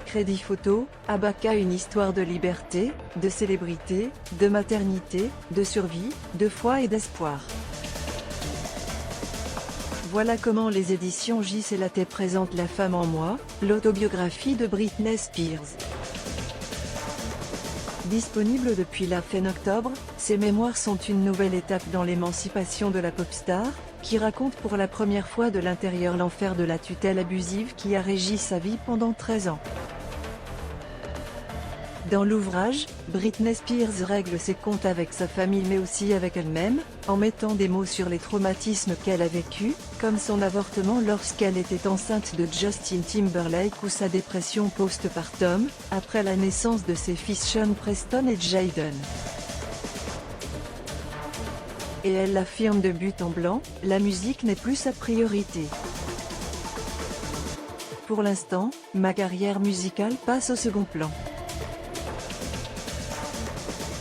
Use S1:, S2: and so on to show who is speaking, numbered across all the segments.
S1: crédit photo, Abaka, une histoire de liberté, de célébrité, de maternité, de survie, de foi et d'espoir. Voilà comment les éditions J.C. Latte présentent La femme en moi, l'autobiographie de Britney Spears. Disponible depuis la fin octobre, ces mémoires sont une nouvelle étape dans l'émancipation de la pop star, qui raconte pour la première fois de l'intérieur l'enfer de la tutelle abusive qui a régi sa vie pendant 13 ans. Dans l'ouvrage, Britney Spears règle ses comptes avec sa famille mais aussi avec elle-même, en mettant des mots sur les traumatismes qu'elle a vécus, comme son avortement lorsqu'elle était enceinte de Justin Timberlake ou sa dépression post-partum, après la naissance de ses fils Sean Preston et Jayden. Et elle l'affirme de but en blanc, la musique n'est plus sa priorité. Pour l'instant, ma carrière musicale passe au second plan.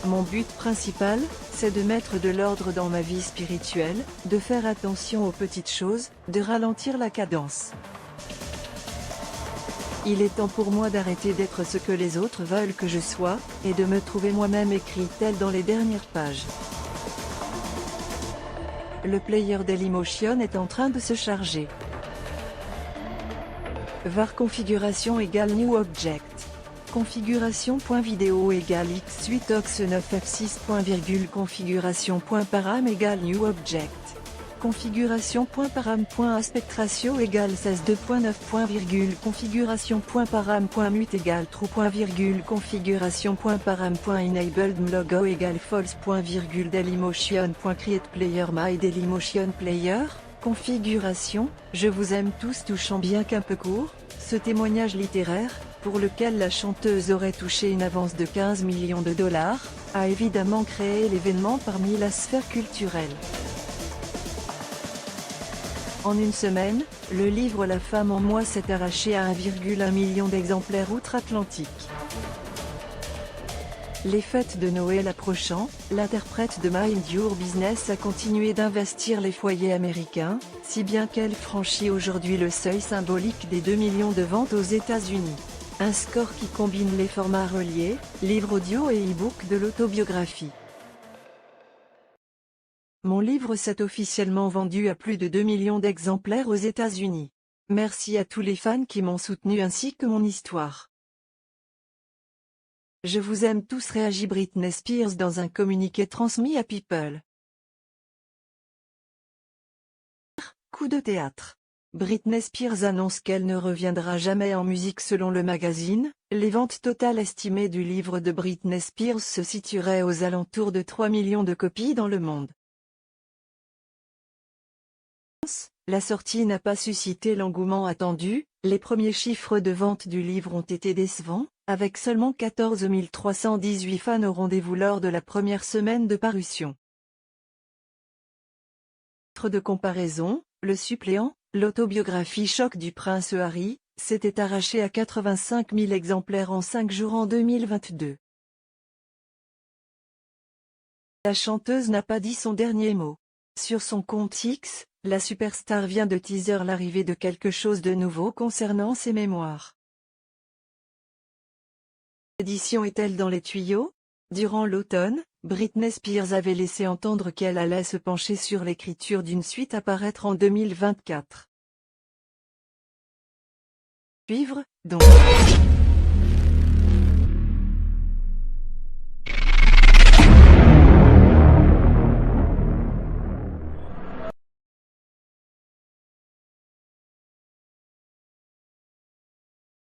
S1: Mon but principal, c'est de mettre de l'ordre dans ma vie spirituelle, de faire attention aux petites choses, de ralentir la cadence. Il est temps pour moi d'arrêter d'être ce que les autres veulent que je sois, et de me trouver moi-même, écrit-elle dans les dernières pages. Le player Dailymotion est en train de se charger. var configuration égale new object. Configuration.video égale x8ox9f6. Configuration.param égale new object. Configuration.param.aspect-ratio égale 16:2.9. Configuration.param.mute égale true. Configuration.param.enabled logo égale false. Dailymotion.create player my Dailymotion player. Configuration, je vous aime tous, touchant bien qu'un peu court, ce témoignage littéraire, pour lequel la chanteuse aurait touché une avance de 15 millions de dollars, a évidemment créé l'événement parmi la sphère culturelle. En une semaine, le livre La femme en moi s'est arraché à 1,1 million d'exemplaires outre-Atlantique. Les fêtes de Noël approchant, l'interprète de Mind Your Business a continué d'investir les foyers américains, si bien qu'elle franchit aujourd'hui le seuil symbolique des 2 millions de ventes aux États-Unis. Un score qui combine les formats reliés, livre audio et e-book de l'autobiographie. Mon livre s'est officiellement vendu à plus de 2 millions d'exemplaires aux États-Unis. Merci à tous les fans qui m'ont soutenu ainsi que mon histoire. Je vous aime tous, réagit Britney Spears dans un communiqué transmis à People. Coup de théâtre. Britney Spears annonce qu'elle ne reviendra jamais en musique. Selon le magazine, les ventes totales estimées du livre de Britney Spears se situeraient aux alentours de 3 millions de copies dans le monde. La sortie n'a pas suscité l'engouement attendu, les premiers chiffres de vente du livre ont été décevants, avec seulement 14 318 fans au rendez-vous lors de la première semaine de parution. Titre de comparaison, le suppléant, l'autobiographie Choc du prince Harry, s'était arraché à 85 000 exemplaires en 5 jours en 2022. La chanteuse n'a pas dit son dernier mot. Sur son compte X, la superstar vient de teaser l'arrivée de quelque chose de nouveau concernant ses mémoires. L'édition est-elle dans les tuyaux? Durant l'automne, Britney Spears avait laissé entendre qu'elle allait se pencher sur l'écriture d'une suite à paraître en 2024. Suivre, donc.